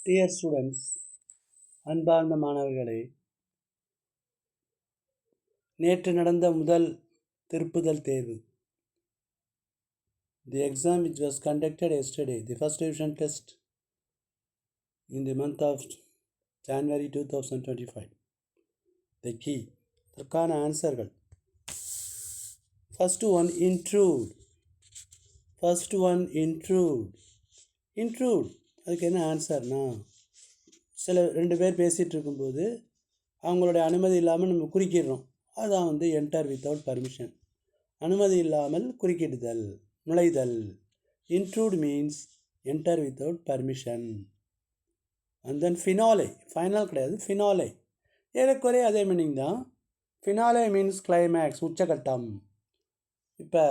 Dear students, அன்பார்ந்த மாணவர்களே, நேற்று நடந்த முதல் திருப்புதல் தேர்வு, the exam which was conducted yesterday, the first division test in the month of January 2025, the key, அதற்கான ஆன்சர்கள். First one, intrude. அதுக்கு என்ன ஆன்சர்னா, ரெண்டு பேர் பேசிகிட்டு இருக்கும்போது அவங்களுடைய அனுமதி இல்லாமல் நம்ம குறுக்கிடுறோம். அதான் என்டர் வித்தவுட் பர்மிஷன், அனுமதி இல்லாமல் குறுக்கிடுதல், நுழைதல். Intrude means enter without permission. And then finale, final கிடையாது, ஃபினாலே ஏறக்குறைய அதே மீனிங் தான். ஃபினாலே மீன்ஸ் கிளைமேக்ஸ், உச்சகட்டம். இப்போ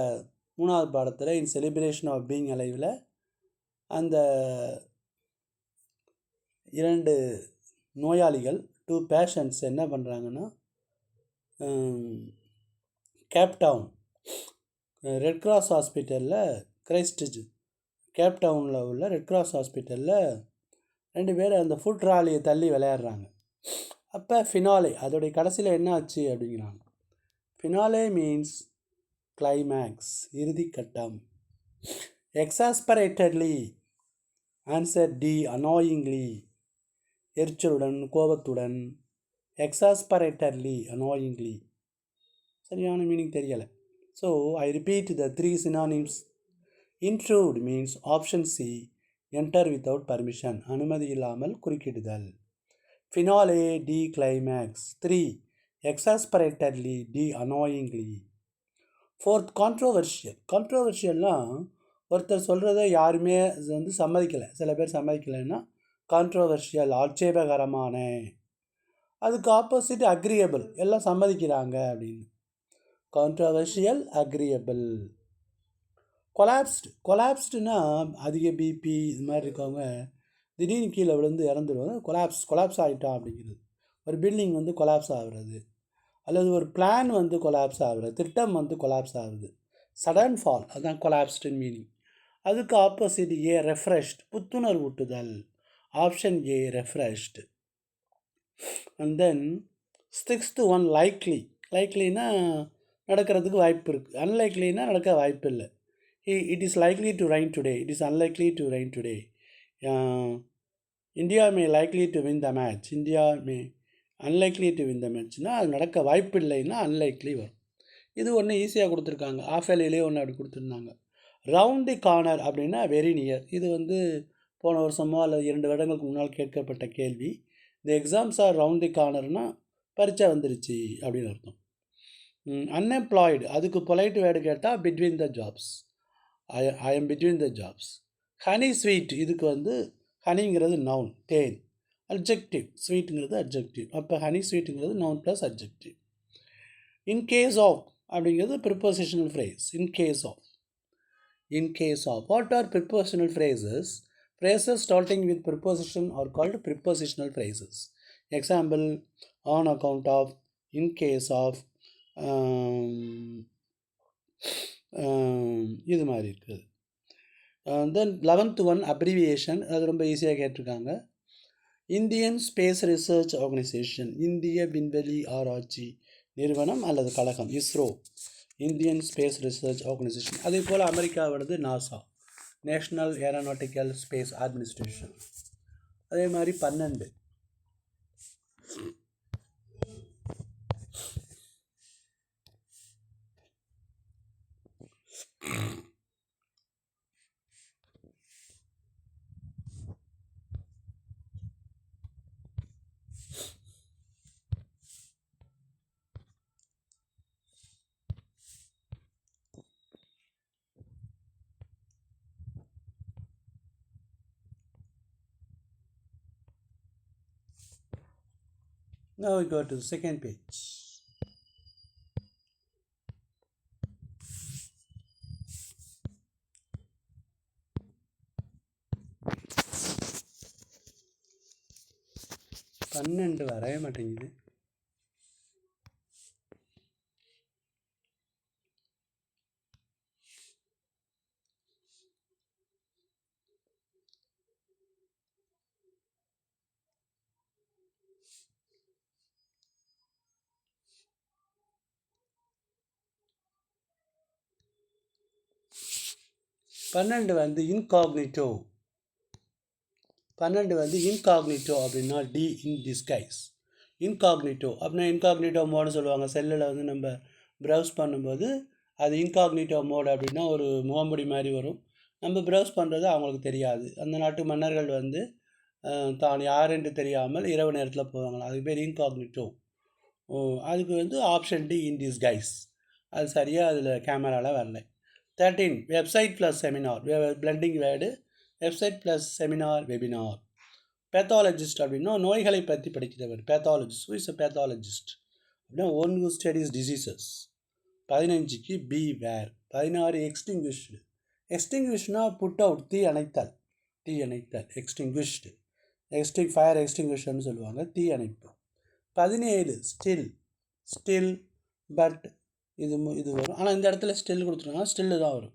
3வது பாடத்தில் இன் செலிப்ரேஷன் ஆஃப் பீயிங் அலைவில் அந்த 2 நோயாளிகள், 2 பேஷண்ட்ஸ் என்ன பண்ணுறாங்கன்னா, கேப்டவுன் ரெட் கிராஸ் ஹாஸ்பிட்டலில், கேப்டவுனில் உள்ள ரெட் கிராஸ் ஹாஸ்பிட்டலில் 2 பேர் அந்த ஃபுட் ட்ராலியை தள்ளி விளையாடுறாங்க. அப்போ ஃபினாலே, அதோடைய கடைசியில் என்ன ஆச்சு அப்படிங்கிறாங்க. ஃபினாலே மீன்ஸ் கிளைமேக்ஸ், இறுதிக்கட்டம். எக்ஸாஸ்பரேட்டட்லி, ஆன்சர் டி, அனாயிங்லி, எரிச்சலுடன், கோபத்துடன். Exasperatedly, annoyingly. சரியான மீனிங் தெரியலை. So I repeat the 3 synonyms. Intrude means option C, enter without permission, அனுமதி இல்லாமல் குறுக்கிடுதல். Finale, D, climax. 3, exasperatedly, D, annoyingly. 4th, controversial. கான்ட்ரோவர்ஷியல்னால் ஒருத்தர் சொல்கிறத யாருமே சம்மதிக்கலை, சில பேர் சம்மதிக்கலைன்னா கான்ட்ரோவர்ஷியல், ஆட்சேபகரமான. அதுக்கு ஆப்போசிட் அக்ரியபிள், எல்லாம் சம்மதிக்கிறாங்க அப்படின்னு. Controversial, agreeable. கொலாப்ஸ்டுனா அதிக பிபி இது மாதிரி இருக்கவங்க திடீர்னு கீழே விழுந்து இறந்துடுவாங்க. கொலாப்ஸ் ஆகிட்டான் அப்படிங்கிறது. ஒரு பில்டிங் கொலாப்ஸ் ஆகுறது, அல்லது ஒரு பிளான் கொலாப்ஸ் ஆகுறது, திட்டம் கொலாப்ஸ் ஆகுது. சடன் ஃபால், அதுதான் கொலாப்ஸ்டுன்னு மீனிங். அதுக்கு ஆப்போசிட் ஏ, ரெஃப்ரெஷ்ட், புத்துணர்வூட்டுதல். Option A, refreshed. And then 6th one, likely. லைக்லினா நடக்கிறதுக்கு வாய்ப்பு இருக்குது, அன்லைக்லினா நடக்க வாய்ப்பு இல்லை. It is likely to rain today, it is unlikely to rain today. India may likely to win the match, India may unlikely to win the மேட்ச்னா அது நடக்க வாய்ப்பு இல்லைன்னா அன்லைக்லி வரும். இது ஒன்று ஈஸியாக கொடுத்துருக்காங்க, ஆஃப் எல்லையிலே ஒன்று அப்படி கொடுத்துருந்தாங்க. ரவுண்ட் தி கார்னர் அப்படின்னா வெரி நியர். இது போன வருஷமோ அல்லது 2 வருடங்களுக்கு முன்னால் கேட்கப்பட்ட கேள்வி. இந்த எக்ஸாம்ஸ் ஆர் ரவுண்ட் தி கார்னர்னால் பரீட்சை வந்துருச்சு அப்படின்னு அர்த்தம். அன்எம்ப்ளாய்டு, அதுக்கு பொலைட் வேர்டு கேட்டால் between the jobs, I am between the jobs. Honey sweet, இதுக்கு ஹனிங்கிறது நவுன், தேன். அட்ஜெக்டிவ், ஸ்வீட்டுங்கிறது அட்ஜெக்டிவ். அப்போ ஹனி ஸ்வீட்டுங்கிறது noun plus adjective. In case of அப்படிங்கிறது prepositional phrase. In case of. What are prepositional phrases? Phrases starting with preposition are called prepositional phrases. Example, on account of, in case of, இது மாதிரி இருக்குது. தென் 11th one, abbreviation. அது ரொம்ப ஈஸியாக கேட்டிருக்காங்க. Indian space research organisation, இந்திய விண்வெளி ஆராய்ச்சி நிறுவனம் அல்லது கழகம், ISRO, Indian space research organisation. அதே போல் அமெரிக்காவோடது NASA, national aeronautical space administration. அதே மாதிரி 12. Now we go to the second page. பன்னெண்டு வரைய மாட்டேங்குது. 12 வந்து இன்காக்னிட்டோ. 12 வந்து இன்காக்னிட்டோ அப்படின்னா டி இன் டிஸ்கைஸ். இன்காக்னிட்டோ அப்படின்னா இன்காக்னிட்டோ மோடுன்னு சொல்லுவாங்க. செல்லில் வந்து நம்ம ப்ரௌஸ் பண்ணும்போது அது இன்காக்னிட்டோ மோடு அப்படின்னா ஒரு முகம்படி மாதிரி வரும். நம்ம ப்ரௌஸ் பண்ணுறது அவங்களுக்கு தெரியாது. அந்த நாட்டு மன்னர்கள் வந்து தான் யார் என்று தெரியாமல் இரவு நேரத்தில் போவாங்களா, அதுக்கு பேர் இன்காக்னிட்டோ. அதுக்கு வந்து ஆப்ஷன் டி இன் டிஸ்கைஸ். அது சரியாக அதில் கேமராவில் வரல. 13 website plus seminar. Blending word website plus seminar webinar. Pathologist அப்படின்னா நோய்களை பற்றி படிக்கிறவர். Pathologist. Who is a pathologist அப்படின்னா ஒன் ஹூ ஸ்டடிஸ் டிசீசஸ். 15க்கு பி வேர். 16 எக்ஸ்டிங்விஷ்டு. எக்ஸ்டிங்விஷ்னா புட் அவுட், தீ அணைத்தல். தீ அணைத்தல் எக்ஸ்டிங்விஷ்டு. ஃபயர் எக்ஸ்டிங்விஷர்னு சொல்லுவாங்க, தீ அணைப்பு. 17 ஸ்டில். ஸ்டில் பட் இது வரும். ஆனால் இந்த இடத்துல ஸ்டில் கொடுத்துருக்காங்க, ஸ்டில்லு தான் வரும்.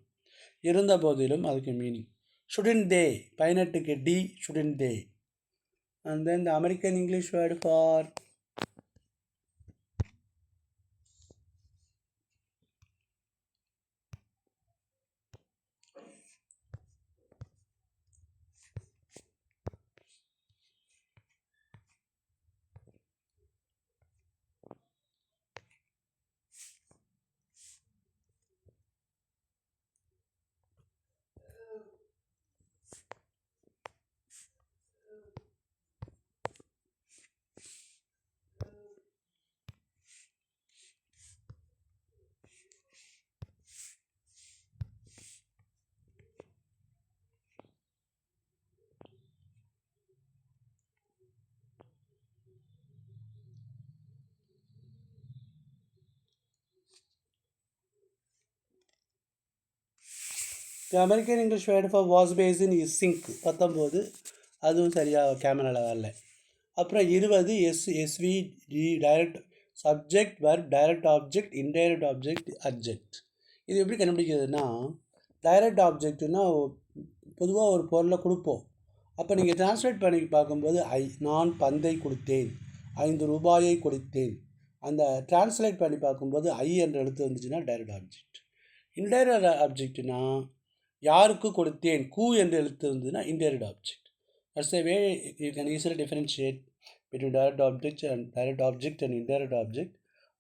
இருந்த போதிலும் அதுக்கு மீனிங். ஷுடின் தே. 18க்கு டி ஷுடின் தே. And then the American English word for the American English word for wash basin is sink. 19 அதுவும் சரியாக கேமராவில் வரல. அப்புறம் 20 SVD direct subject verb direct object indirect object object. இது எப்படி கண்டுபிடிக்கிறதுனா, டைரக்ட் ஆப்ஜெக்ட்னா பொதுவாக ஒரு பொருளை கொடுப்போம். அப்போ நீங்கள் டிரான்ஸ்லேட் பண்ணி பார்க்கும்போது நான் பந்தை கொடுத்தேன், 5 ரூபாயை கொடுத்தேன். அந்த டிரான்ஸ்லேட் பண்ணி பார்க்கும்போது என்ற எழுத்து வந்துச்சுன்னா டைரக்ட் ஆப்ஜெக்ட். இன்டைரக்ட் ஆப்ஜெக்ட்னா யாருக்கு கொடுத்தேன் என்று எழுத்து இருந்ததுன்னா indirect object. That's a way you can easily differentiate between direct object and indirect object.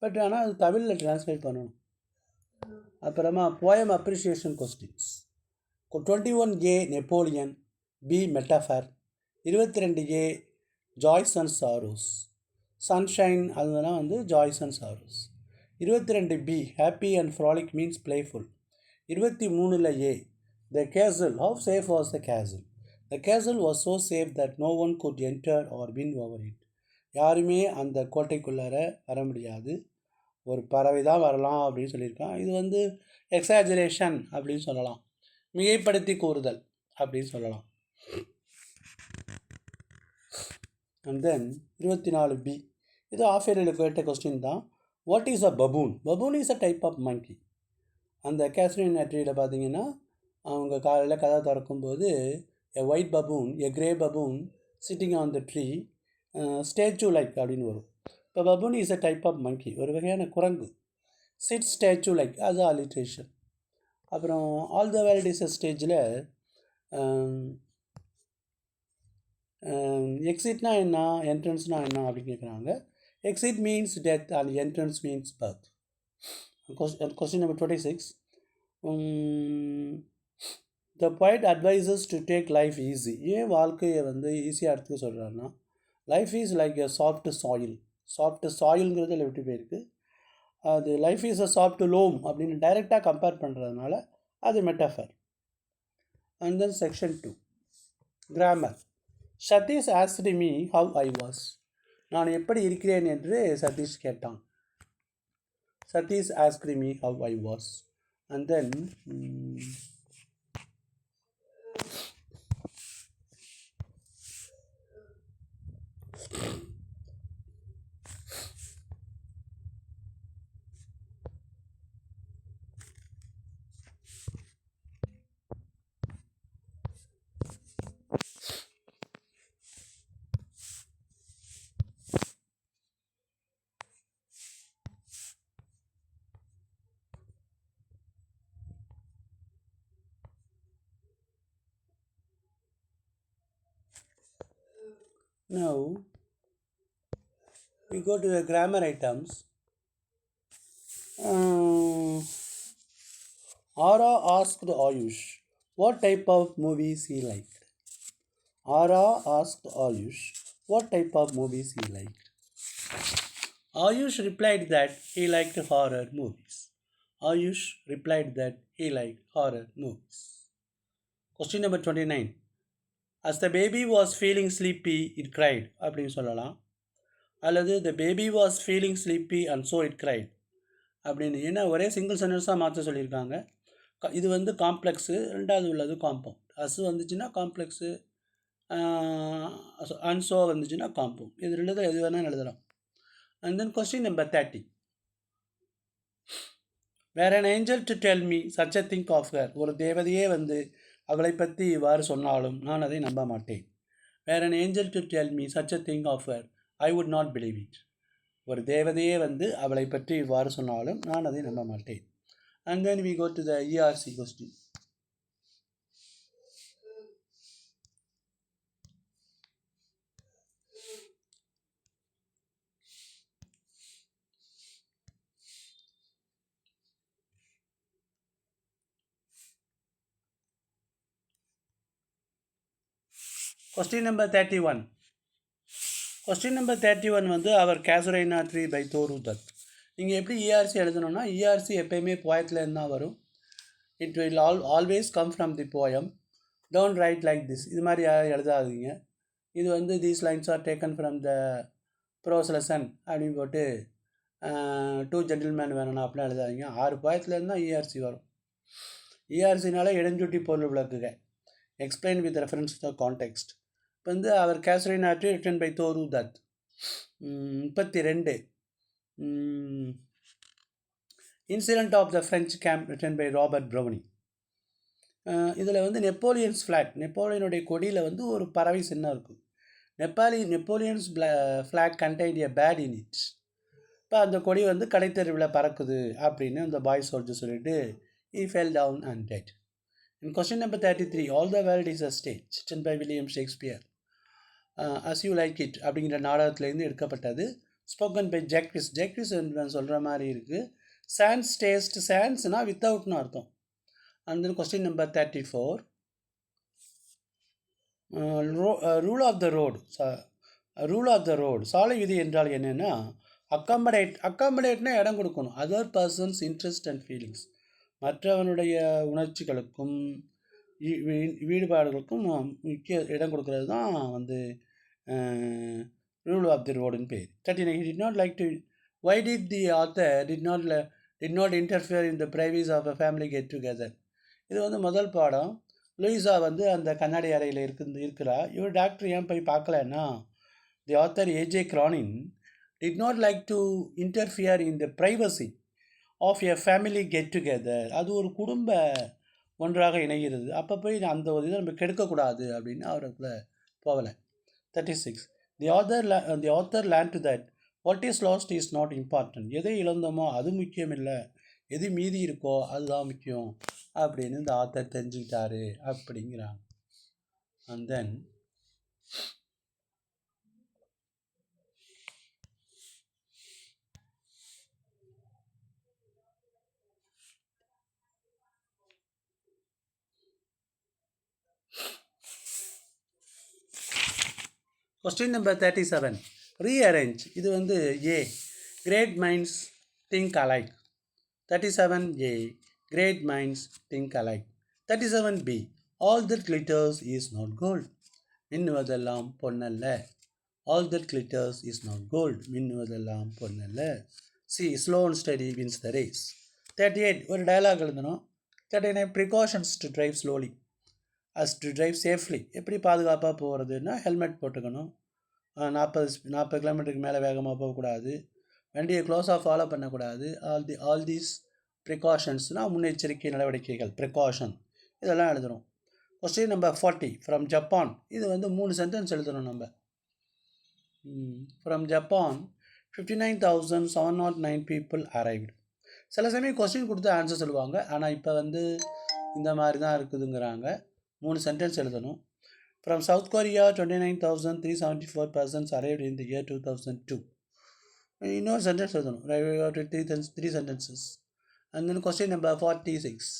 But ஆனால் அது தமிழில் டிரான்ஸ்லேட் பண்ணணும். அப்புறமா poem appreciation questions. 21A Napoleon. B metaphor. 22A joys and sorrows. Sunshine அதுதான் வந்து joys and sorrows. 22B happy and frolic means playful. 23 A the castle. How safe was the castle? The castle was so safe that no one could enter or win over it. யாருமே அந்த கோட்டைக்குள்ளார வர முடியாது, ஒரு பறவை தான் வரலாம் அப்படின்னு சொல்லியிருக்கான். இது வந்து எக்ஸாஜரேஷன் அப்படின்னு சொல்லலாம், மிகைப்படுத்தி கூறுதல் அப்படின்னு சொல்லலாம். அண்ட் தென் 24B இது ஆஃபேரியில் கேட்ட கொஸ்டின் தான். What is a baboon? Baboon is a type of monkey. அந்த கேஸ்ரின் நெட்ரியில் பார்த்தீங்கன்னா அவங்க காலையில் கதை திறக்கும்போது a white baboon, a grey baboon sitting on the tree, statue like அப்படின்னு வரும். இப்போ baboon is a type of monkey, ஒரு வகையான குரங்கு. sit statue like as a alliteration. அப்புறம் all the world is a ஸ்டேஜில் எக்ஸிட்னா என்ன, என்ட்ரன்ஸ்னா என்ன அப்படின்னு கேட்குறாங்க. Exit means death and entrance means birth. Question number 26. The poet advises to take life easy. ஏன் வாழ்க்கையை வந்து ஈஸியாக எடுத்துக்க சொல்கிறாருன்னா, life is like a soft soil. Soft சாயில்ங்கிறது இல்லை விட்டு போயிருக்கு. அது life is a soft loam அப்படின்னு டைரெக்டாக கம்பேர் பண்ணுறதுனால அது metaphor. And then section 2 grammar. Satish asked me how I was. நான் எப்படி இருக்கிறேன் என்று சதீஷ் கேட்டான். Satish asked me how I was. And then Now we go to the grammar items. Ara asked Ayush what type of movies he liked. Ara asked Ayush what type of movies he liked. Ayush replied that he liked horror movies. Ayush replied that he liked horror movies. Question number 29. As the baby was feeling sleepy, it cried. அப்படின்னு சொல்லலாம். அல்லது the baby was feeling sleepy and so it cried அப்படின்னு. ஏன்னா ஒரே single சென்டென்ஸாக மாற்ற சொல்லியிருக்காங்க. இது வந்து காம்ப்ளெக்ஸு, ரெண்டாவது உள்ளது காம்பவுண்ட். அசு வந்துச்சுன்னா காம்ப்ளெக்ஸு, அன்சோ வந்துச்சுன்னா காம்பவுண்ட். இது ரெண்டு எது வேணால் எழுதலாம். And then question number 30. வேற an angel to tell me such a thing of her. ஒரு தேவதையே வந்து அவளை பற்றி இவ்வாறு சொன்னாலும் நான் அதை நம்ப மாட்டேன். வேற an angel to tell me such a thing of her, I would not believe it. ஒரு தேவதையே வந்து அவளை பற்றி இவ்வாறு சொன்னாலும் நான் அதை நம்ப மாட்டேன். And then we go to the ERC question. Question number 31. Question number 31 வந்து அவர் கேசுரைனா ட்ரீ பை தோரு தத். நீங்கள் எப்படி இஆர்சி எழுதணும்னா, இஆர்சி எப்பயுமே போயத்துலேருந்து தான் வரும். It will always come from the poem. Don't write like this, இது மாதிரி எழுதாதீங்க. இது வந்து these lines are taken from the prose lesson அப்படின்னு போட்டு 2 ஜென்டில்மேன் வேணும்னா அப்படிலாம் எழுதாதீங்க. 6 போயத்துலேருந்து தான் இஆர்சி வரும். இஆர்சினால இடஞ்சுட்டி பொருள் விளக்குக, explain with reference to the context. இப்போ வந்து அவர் கேசரின் ஆற்றி ரிட்டன் பை தோரு தத். 32. Incident of the French camp written by Robert Browning. இதில் வந்து நெப்போலியன்ஸ் ஃப்ளாக், நெப்போலியனுடைய கொடியில் வந்து ஒரு பறவை சின்னம் இருக்கும். Napoleon's flag contain a bird in it. இப்போ அந்த கொடி வந்து கடைத்தெருவில் பறக்குது அப்படின்னு அந்த பாய் சோல்ஜர் சொல்லிட்டு he fell down and died. In question number 33, all the world is a stage, written by William Shakespeare. As you like it அப்படிங்கிற நாடகத்துலேருந்து எடுக்கப்பட்டது. Spoken by ஜாக்விஸ். ஜாக்விஸ் சொல்கிற மாதிரி இருக்குது. சான்ஸ் டேஸ்ட், சான்ஸ்னால் வித்தவுட்னு அர்த்தம். And then question number 34. Rule of the road. சாலை விதி என்றால் என்னென்னா, அக்காமடேட்னா இடம் கொடுக்கணும். Other persons interest and feelings, மற்றவனுடைய உணர்ச்சிகளுக்கும் ஈடுபாடுகளுக்கும் முக்கிய இடம் கொடுக்கறது தான் வந்து ரூல் ஆஃப் தி ரோடுன்னு பேர். 39. He did not like to. Why did the author did not interfere in the privacy of a family get together? இது வந்து முதல் பாடம். லூயிஸா வந்து அந்த கண்ணாடி அறையில் இருக்கிறா. இவர் டாக்டர் ஏன் போய் பார்க்கலன்னா, the author A J Cronin did not like to interfere in the privacy of a family get together. அது ஒரு குடும்ப ஒன்றாக இணைகிறது. அப்போ போய் அந்த ஒரு இதை நம்ம கெடுக்கக்கூடாது அப்படின்னு அவருக்குள்ள போகலை. 36. The author learned that what is lost is not important. எதை இழந்தோமோ அது முக்கியம் இல்லை, எது மீதி இருக்கோ அதுதான் முக்கியம் அப்படின்னு இந்த ஆத்தர் தெரிஞ்சுக்கிட்டாரு அப்படிங்கிறாங்க. And then question number 37. Rearrange. இது வந்து A, great minds think alike. 37A, great minds think alike. 37B, all that glitters is not gold. மின்னுவதெல்லாம் பொன்னல்ல. All that glitters is not gold. மின்னுவதெல்லாம் பொன்னல்ல. C, slow and steady wins the race. 38. ஒரு dialogue எழுதணும். 39. Precautions to drive slowly as to drive safely. எப்படி பாதுகாப்பாக போகிறதுன்னா, helmet போட்டுக்கணும். 40 கிலோமீட்டருக்கு மேலே வேகமாக போகக்கூடாது. வண்டியை க்ளோஸாக ஃபாலோ பண்ணக்கூடாது. ஆல் தீஸ் ப்ரிகாஷன்ஸ்னால் முன்னெச்சரிக்கை நடவடிக்கைகள், ப்ரிகாஷன், இதெல்லாம் எழுதணும். Question number 40. From Japan. இது வந்து 3 சென்டென்ஸ் எழுதணும் நம்ம. From Japan 59,709 people arrived. சில சமயம் கொஸ்டின் கொடுத்து ஆன்சர் சொல்லுவாங்க. ஆனால் இப்போ வந்து இந்த மாதிரி தான் இருக்குதுங்கிறாங்க. 3 சென்டென்ஸ் எழுதணும். From South Korea, 29,374 persons arrived in the year 2002. இன்னொரு சென்டென்ஸ் எழுதணும். Three sentences. And then question number 46.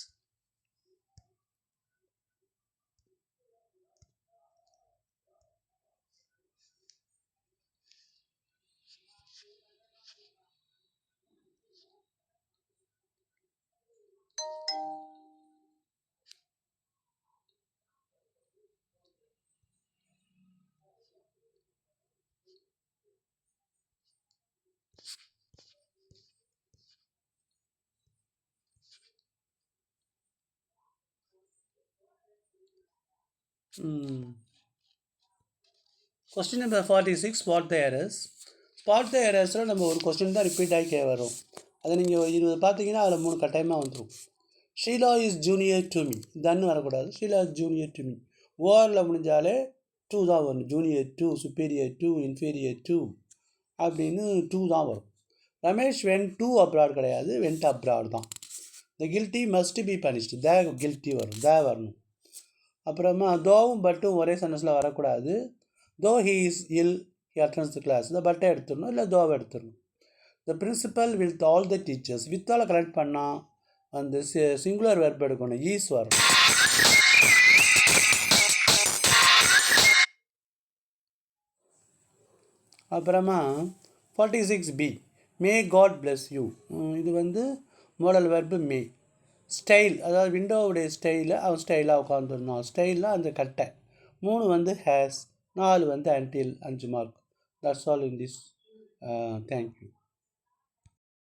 Question number 46 spot the errors. Spot the எரர்ஸில் நம்ம ஒரு கொஸ்டின் தான் ரிப்பீட் ஆகி வரும். அதை நீங்கள் 20 பார்த்தீங்கன்னா அதில் 3 கட்டாயமாக வந்துடும். Sheela is junior to me, தன்னு வரக்கூடாது. Sheela is junior to me. ஓஆரில் முடிஞ்சாலே 2 தான் வரும். ஜூனியர் 2, சுப்பீரியர் 2, இன்ஃபீரியர் 2 அப்படின்னு 2 தான் வரும். ரமேஷ் வென்ட் டு அப்ராட் கிடையாது, வென்ட் அப்ராட் தான். The guilty must be punished, the guilty வரும், த வரணும். அப்புறமா தோவும் பட்டும் ஒரே சென்டென்ஸில் வரக்கூடாது. Though he is ill he attends the class, இந்த பட்டை எடுத்துடணும், இல்லை தோவை எடுத்துடணும். The principal with all the teachers, வித்தால் கனெக்ட் பண்ணால் அந்த சிங்குலர் வெர்ப் எடுக்கணும், ஈஸ் வரணும். அப்புறமா 46B, may God bless you. இது வந்து மோடல் வெர்பு மே. ஸ்டைல், அதாவது விண்டோவுடைய ஸ்டைலில் அவன் ஸ்டைலாக உட்காந்துருந்தான். ஸ்டைலில் அந்த கட்டை. 3 வந்து ஹேஸ், 4 வந்து until, 5 mark. That's all in this. Thank you.